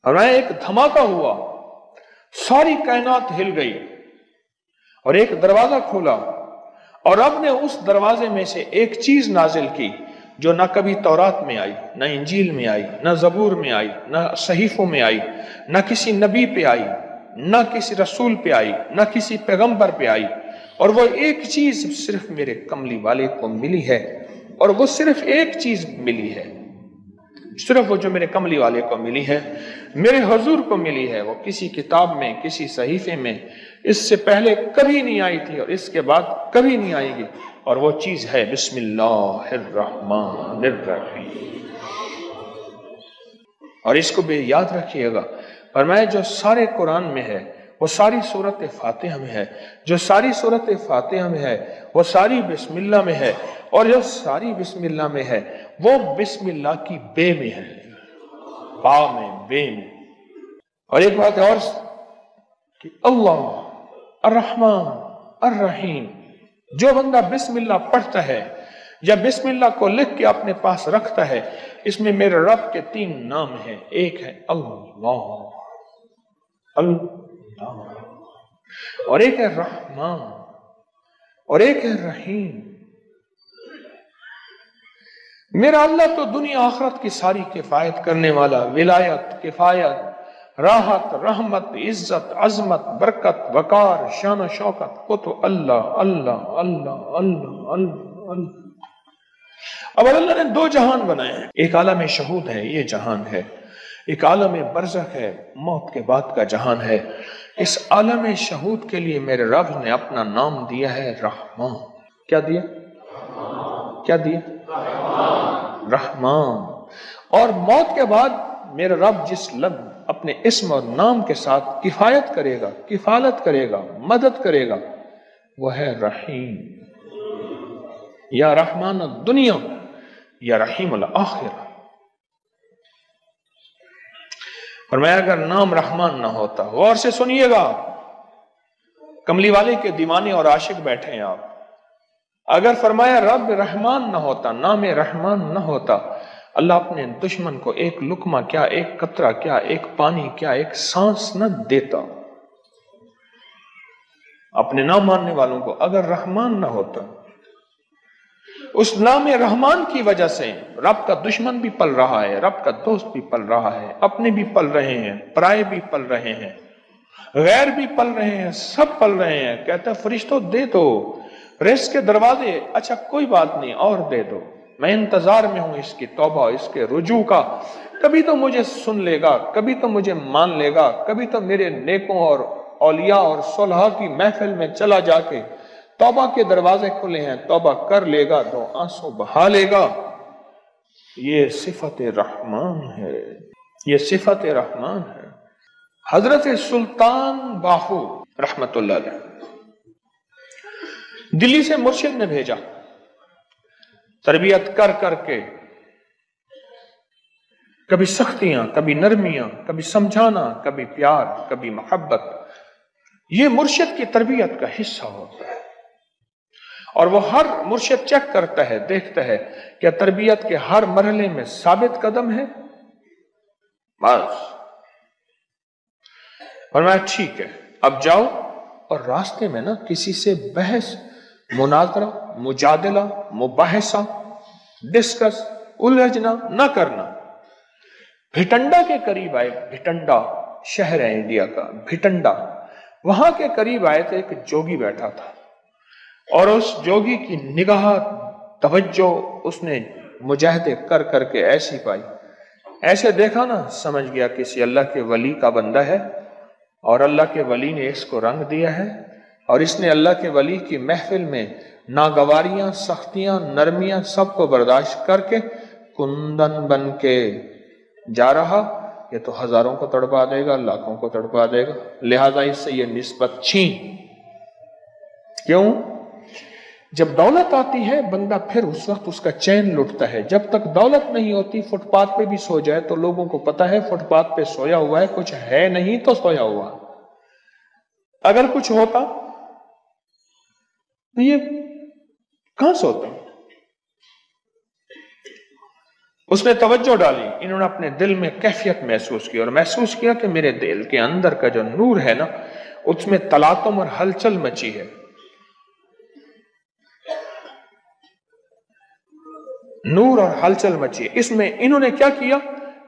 और एक धमाका हुआ, सारी कायनात हिल गई और एक दरवाजा खोला और रब ने उस दरवाजे में से एक चीज नाजिल की जो ना कभी तौरात में आई, ना इंजील में आई, ना जबूर में आई, ना सहीफों में आई, ना किसी नबी पे आई, ना किसी रसूल पे आई, ना किसी पैगंबर पे आई। और वो एक चीज सिर्फ मेरे कमली वाले को मिली है, और वो सिर्फ एक चीज मिली है, सिर्फ वो जो मेरे कमली वाले को मिली है, मेरे हुजूर को मिली है। वो किसी किताब में, किसी सहीफे में इससे पहले कभी नहीं आई थी और इसके बाद कभी नहीं आएगी, और वो चीज है बिस्मिल्लाहिर्रहमानिर्रहीम। और इसको भी याद रखिएगा, और मैं जो सारे कुरान में है वो सारी सूरत फातिहा में है, जो सारी सूरत फातिहा में है वो सारी बिस्मिल्लाह में है, और जो सारी बिस्मिल्लाह में है वो बिस्मिल्लाह की बे में है, बा में, बे में। और एक बात और कि अल्लाह अर्रहमान अर्रहीम, जो बंदा बिस्मिल्लाह पढ़ता है या बिस्मिल्लाह को लिख के अपने पास रखता है, इसमें मेरे रब के 3 नाम हैं। एक है अल्लाह, और एक है रहमान, और एक है रहीम। मेरा अल्लाह तो दुनिया आखिरत की सारी किफायत करने वाला, विलायत, किफायत, राहत, रहमत, इज्जत, अजमत, बरकत, वकार, शान और शौकत, वो तो अल्लाह अल्लाह अल्लाह अल्लाह अल्लाह अल्लाह। अब अल्लाह ने 2 जहान बनाए हैं, एक आलम शहूद है, ये जहान है, एक आलम बरज़ख है, मौत के बाद का जहान है। इस आलम शहूद के लिए मेरे रब ने अपना नाम दिया है रहमान। क्या दिया? क्या दिया? रहमान। और मौत के बाद मेरा रब जिस लफ्ज़ अपने इस्म और नाम के साथ किफायत करेगा, किफालत करेगा, मदद करेगा, वो है रहीम। या रहमान दुनिया या रहीम आखिरा। और मैं अगर नाम रहमान ना होता, गौर से सुनिएगा, कमली वाले के दीवाने और आशिक बैठे हैं आप, अगर फरमाया रब रहमान ना होता, नाम रहमान ना होता, अल्लाह अपने दुश्मन को एक लुकमा क्या, एक कतरा क्या, एक पानी क्या, एक सांस न देता। अपने ना मानने वालों को अगर रहमान ना होता, उस नाम रहमान की वजह से रब का दुश्मन भी पल रहा है, रब का दोस्त भी पल रहा है, अपने भी पल रहे हैं, पराये भी पल रहे हैं, गैर भी पल रहे हैं, सब पल रहे हैं। कहता है फरिश्तों दे दो रिज़्क़ के दरवाजे, अच्छा कोई बात नहीं और दे दो, मैं इंतजार में हूं इसकी तौबा, इसके रुजू का। कभी तो मुझे सुन लेगा, कभी तो मुझे मान लेगा, कभी तो मेरे नेकों और औलिया और सुलहा की महफिल में चला जाके तौबा के दरवाजे खुले हैं, तौबा कर लेगा, 2 आंसू बहा लेगा। ये सिफत रहमान है, ये सिफत रहमान है। हजरत सुल्तान बाहू रहमतुल्लाह अलैह दिल्ली से मुर्शिद ने भेजा, तरबियत कर करके, कभी सख्तियां, कभी नरमियां, कभी समझाना, कभी प्यार, कभी मोहब्बत, ये मुर्शिद की तरबियत का हिस्सा होता है। और वो हर मुर्शिद चेक करता है, देखता है क्या तरबियत के हर मरहले में साबित कदम है, बस। और मैं ठीक है, अब जाओ और रास्ते में ना किसी से बहस, मुनाजरा, मुजादला, मुबाहिसा, डिस्कस, उलझना न करना। भिटंडा के करीब आए, भिटंडा शहर है इंडिया का, भिटंडा, वहां के करीब आए तो एक जोगी बैठा था, और उस जोगी की निगाह, तवज्जो उसने मुजाहदे कर करके ऐसी पाई, ऐसे देखा ना, समझ गया किसी अल्लाह के वली का बंदा है, और अल्लाह के वली ने इसको रंग दिया है, और इसने अल्लाह के वली की महफिल में नागवारियां, सख्तियां, नरमियां सबको बर्दाश्त करके कुंदन बन के जा रहा। ये तो हजारों को तड़पा देगा, लाखों को तड़पा देगा, लिहाजा इससे ये निस्बत छीन। क्यों? जब दौलत आती है बंदा फिर उस वक्त उसका चैन लुटता है, जब तक दौलत नहीं होती फुटपाथ पे भी सो जाए तो लोगों को पता है फुटपाथ पे सोया हुआ है, कुछ है नहीं तो सोया हुआ। अगर कुछ होता तो ये कहां सोता? उसने तवज्जो डाली, इन्होंने अपने दिल में कैफियत महसूस की और महसूस किया कि मेरे दिल के अंदर का जो नूर है ना, उसमें तलातुम और हलचल मची है। नूर और हलचल मची है। इसमें इन्होंने क्या किया,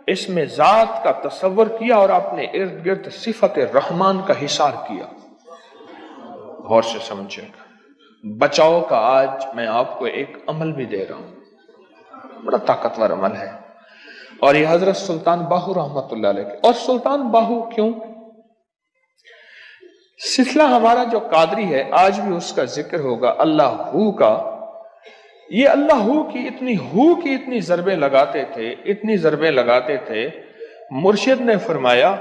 इसमें जात का तसव्वुर किया और अपने इर्द गिर्द सिफत रहमान का हिसार किया। गौर से समझिएगा। बचाव का आज मैं आपको एक अमल भी दे रहा हूं, बड़ा ताकतवर अमल है, और ये हजरत सुल्तान बाहू रहमतुल्लाह अलैह के। और सुल्तान बाहू क्यों? सिलसिला हमारा जो कादरी है आज भी उसका जिक्र होगा, अल्लाह का। ये अल्लाह की इतनी ज़रबे लगाते थे, इतनी ज़रबे लगाते थे, मुर्शिद ने फरमाया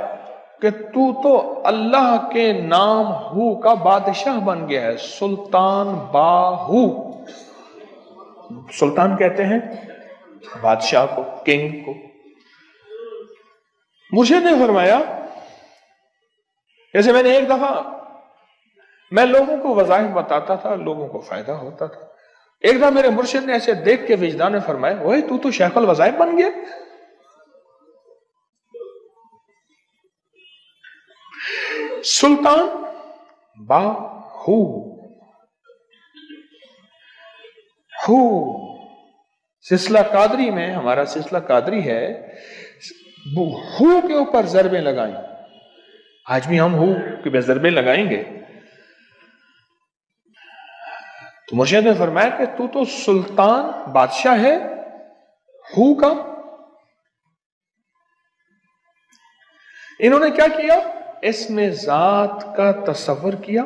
कि तू तो अल्लाह के नाम हु का बादशाह बन गया है। सुल्तान बाहू, सुल्तान कहते हैं बादशाह को, किंग को। मुर्शिद ने फरमाया, जैसे मैंने एक दफा मैं लोगों को वज़ाइफ बताता था, लोगों को फायदा होता था। एक दफा मेरे मुर्शिद ने ऐसे देख के विजदान में फरमाया, ओए तू तो शेखुल वज़ाइफ बन गया। सुल्तान बाहू, सिलसिला कादरी में, हमारा सिलसिला कादरी है, हु के ऊपर ज़रबे लगाएं। आज भी हम हु के ज़रबे लगाएंगे। तो मुर्शिद ने फरमाया कि तू तो सुल्तान बादशाह है हु का। इन्होंने क्या किया, इसमें जात का तसव्वुर किया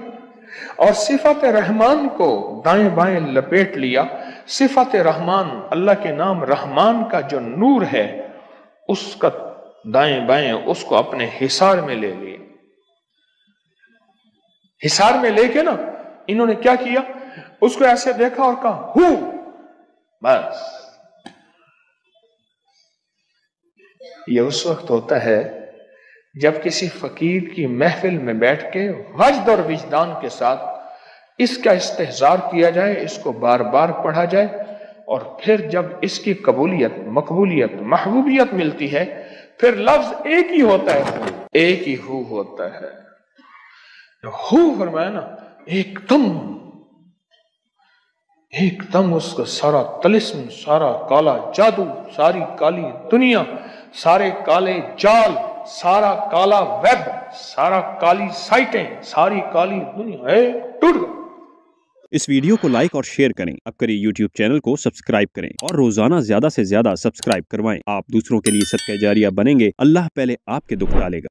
और सिफत रहमान को दाएं बाएं लपेट लिया। सिफत रहमान, अल्लाह के नाम रहमान का जो नूर है, उसका दाएं बाएं उसको अपने हिसार में ले लिया। हिसार में लेके ना इन्होंने क्या किया, उसको ऐसे देखा और कहा हु, बस। ये उस वक्त होता है जब किसी फकीर की महफिल में बैठ के वजद और विजदान के साथ इसका इस्तेहजार किया जाए, इसको बार बार पढ़ा जाए, और फिर जब इसकी कबूलियत, मकबूलियत, महबूबियत मिलती है, फिर लफ्ज एक ही होता है, एक ही हु होता है। हु फरमाया ना, एकदम उसका सारा तलिस्म, सारा काला जादू, सारी काली दुनिया, सारे काले जाल, सारा काला वेब, सारा काली साइटें, सारी काली दुनिया टूट गई। इस वीडियो को लाइक और शेयर करें। अब करिए YouTube चैनल को सब्सक्राइब करें और रोजाना ज्यादा से ज्यादा सब्सक्राइब करवाएं। आप दूसरों के लिए सदका जारिया बनेंगे। अल्लाह पहले आपके दुख टालेगा।